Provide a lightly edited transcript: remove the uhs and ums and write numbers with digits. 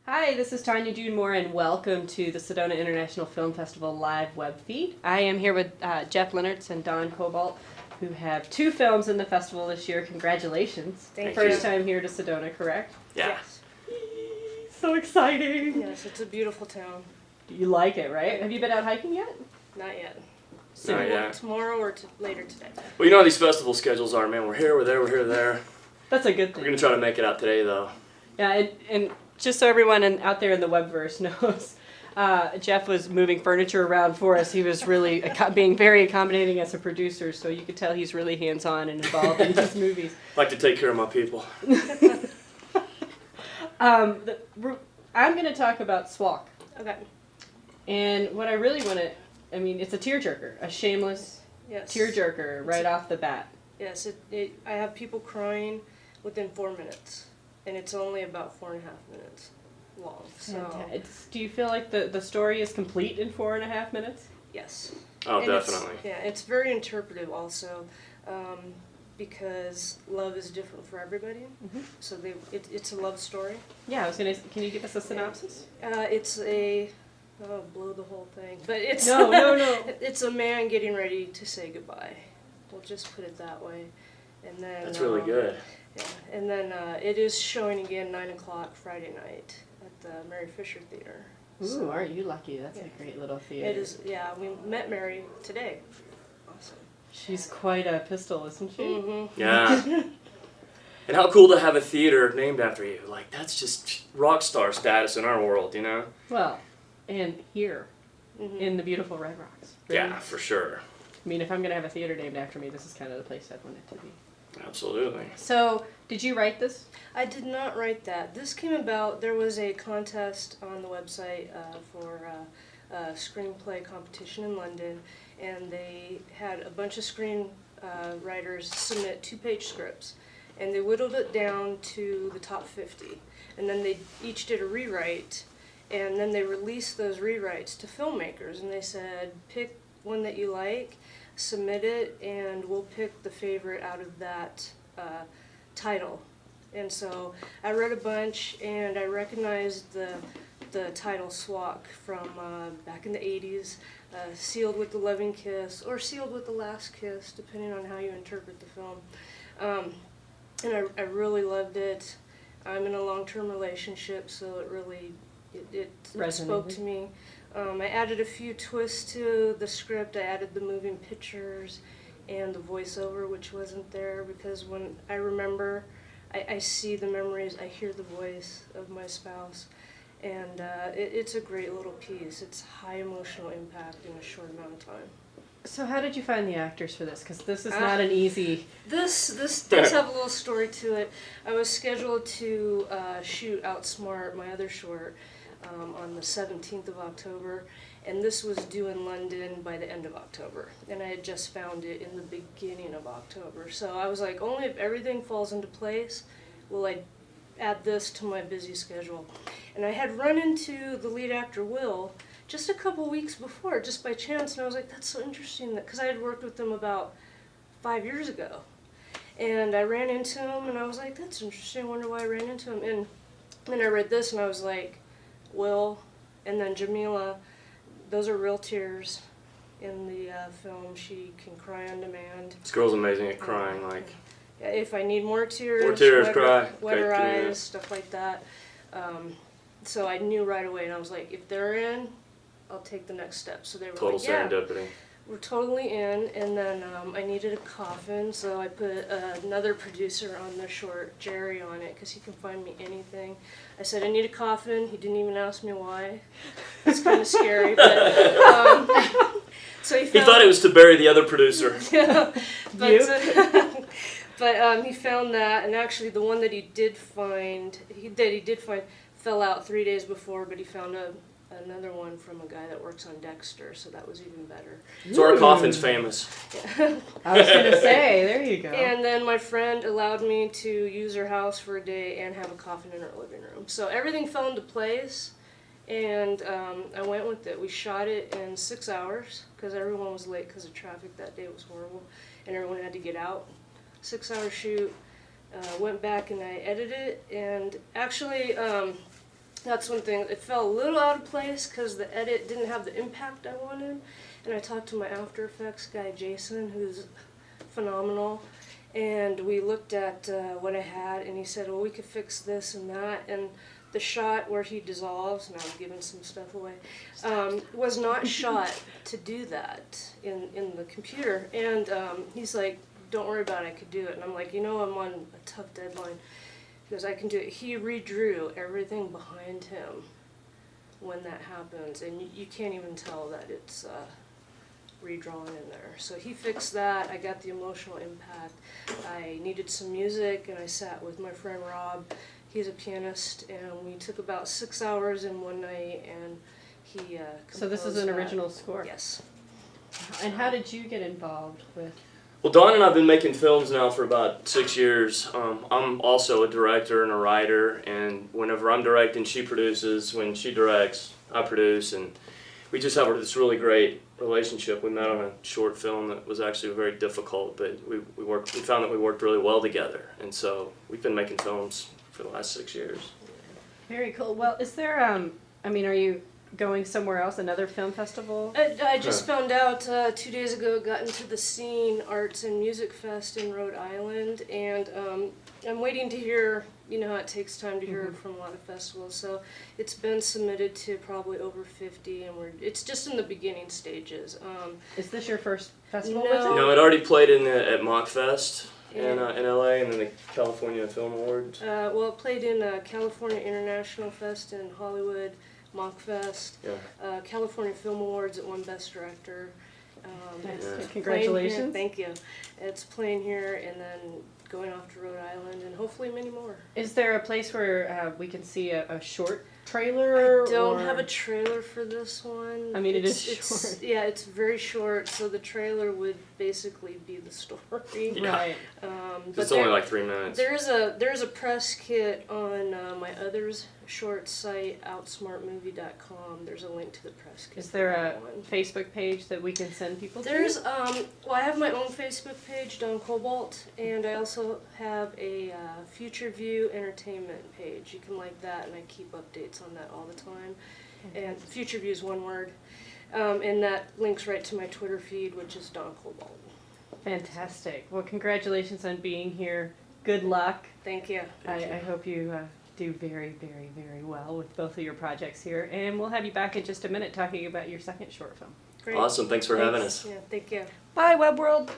Hi, this is Tanya June Moore, and welcome to the Sedona International Film Festival live web feed. I am here with Jeff Lennertz and Don Cobalt, who have 2 films in the festival this year. Congratulations. Thank First you. time here to Sedona, correct? Yeah. Yes. So exciting. Yes, it's a beautiful town. You like it, right? Have you been out hiking yet? Not yet. Not yet. Tomorrow or later today. Well, you know how these festival schedules are, man. We're here, we're there, we're here, there. That's a good We're thing. going to try to make it out today, though. Yeah, and just so everyone out there in the webverse knows, Jeff was moving furniture around for us. He was really being very accommodating as a producer, so you could tell he's really hands-on and involved in his movies. I like to take care of my people. I'm going to talk about Swalk. Okay. And what I really want to, it's a tearjerker, a shameless Yes. tearjerker right off the bat. Yes, I have people crying within 4 minutes. And it's only about 4.5 minutes long. So, Do you feel like the story is complete in 4.5 minutes? yes. Oh, And definitely. It's very interpretive also. Because love is different for everybody. Mhm. So it's a love story. Yeah, I was going to, can you give us a synopsis? It's a... Oh, blow the whole thing. But it's... No. It's a man getting ready to say goodbye. We'll just put it that way. And then... That's really good. Yeah. And then it is showing again 9 o'clock Friday night at the Mary Fisher Theater. Ooh, aren't you lucky? That's a great little theater. It is, yeah. We met Mary today. Awesome. She's quite a pistol, isn't she? Mm-hmm. Yeah. And how cool to have a theater named after you. Like, that's just rock star status in our world, you know? Well, and here, Mm-hmm. in the beautiful Red Rocks. Really. Yeah, for sure. I mean, if I'm going to have a theater named after me, this is kind of the place I'd want it to be. Absolutely. So, did you write this? I did not write that. This came about, there was a contest on the website for a screenplay competition in London, and they had a bunch of writers submit 2-page scripts, and they whittled it down to the top 50, and then they each did a rewrite, and then they released those rewrites to filmmakers, and they said, pick one that you like, submit it, and we'll pick the favorite out of that title. And so I read a bunch, and I recognized the title Swalk from back in the 80s, Sealed with the Loving Kiss, or Sealed with the Last Kiss, depending on how you interpret the film. And I really loved it. I'm in a long-term relationship, so it really it spoke to me. I added a few twists to the script. I added the moving pictures and the voiceover, which wasn't there, because when I remember, I see the memories, I hear the voice of my spouse, and it's a great little piece. It's high emotional impact in a short amount of time. So how did you find the actors for this? Because this is not an easy... This does have a little story to it. I was scheduled to shoot Outsmart, my other short, on the 17th of October, and this was due in London by the end of October, and I had just found it in the beginning of October. So I was like, only if everything falls into place will I add this to my busy schedule. And I had run into the lead actor, Will, just a couple weeks before, just by chance, and I was like, that's so interesting, because I had worked with him about 5 years ago. And I ran into him, and I was like, that's interesting, I wonder why I ran into him. And then I read this, and I was like, Will, and then Jamila, those are real tears in the film. She can cry on demand. This girl's amazing at crying, like... If I need more tears, cry. wetter Okay, yeah. eyes, stuff like that. So I knew right away, and I was like, if they're in, I'll take the next step. So they were Total like, yeah, serendipity. we're totally in. And then I needed a coffin, so I put another producer on the short, Jerry, on it, because he can find me anything. I said, I need a coffin. He didn't even ask me why. That's kind of scary, but... so he thought it was to bury the other producer. Yeah, but he found that, and actually the one that he did find fell out 3 days before, but he found another one from a guy that works on Dexter, so that was even better. So our coffin's famous. Yeah. I was going to say, there you go. And then my friend allowed me to use her house for a day and have a coffin in her living room. So everything fell into place, and I went with it. We shot it in 6 hours, because everyone was late because of traffic that day. It was horrible, and everyone had to get out. 6-hour shoot. Went back and I edited it, and actually That's one thing. It fell a little out of place because the edit didn't have the impact I wanted. And I talked to my After Effects guy, Jason, who's phenomenal. And we looked at what I had, and he said, well, we could fix this and that. And the shot where he dissolves, now I'm giving some stuff away, was not shot to do that in the computer. And he's like, don't worry about it, I could do it. And I'm like, I'm on a tough deadline. He goes, I can do it. He redrew everything behind him when that happens, and you can't even tell that it's redrawn in there. So he fixed that. I got the emotional impact. I needed some music, and I sat with my friend Rob. He's a pianist, and we took about 6 hours in one night, and he So this is an original score? Yes. And how did you get involved with? Well, Dawn and I have been making films now for about 6 years. I'm also a director and a writer, and whenever I'm directing, she produces. When she directs, I produce, and we just have this really great relationship. We met on a short film that was actually very difficult, but we found that we worked really well together, and so we've been making films for the last 6 years. Very cool. Well, is there, are you going somewhere else, another film festival? I just found out 2 days ago, got into the Scene Arts and Music Fest in Rhode Island, and I'm waiting to hear, how it takes time to hear it from a lot of festivals, so it's been submitted to probably over 50, and it's just in the beginning stages. Is this your first festival No. with it? No, it already played at Mockfest in LA, and then the California Film Awards. Well, it played in California International Fest in Hollywood, Mockfest, California Film Awards. It won Best Director. Fantastic. Playing Congratulations. here, thank you. It's playing here and then going off to Rhode Island and hopefully many more. Is there a place where we can see a short trailer? I don't or- have a trailer for this one. I mean, it is It's- short. Yeah, it's very short, so the trailer would basically be the story. Yeah. Right. But It's only like 3 minutes. There's a press kit on my others short site, outsmartmovie.com. There's a link to the press kit. Is there for a that one. Facebook page that we can send people to? There's well, I have my own Facebook page, Don Cobalt, and I also have a Future View Entertainment page. You can like that, and I keep updates on that all the time. And Future View is one word, and that links right to my Twitter feed, which is Don Cobalt. Fantastic. Well, congratulations on being here. Good luck. Thank you. I hope you do very, very, very well with both of your projects here. And we'll have you back in just a minute talking about your second short film. Great. Awesome, thanks for having Thanks. us. Yeah, thank you. Bye, Web World.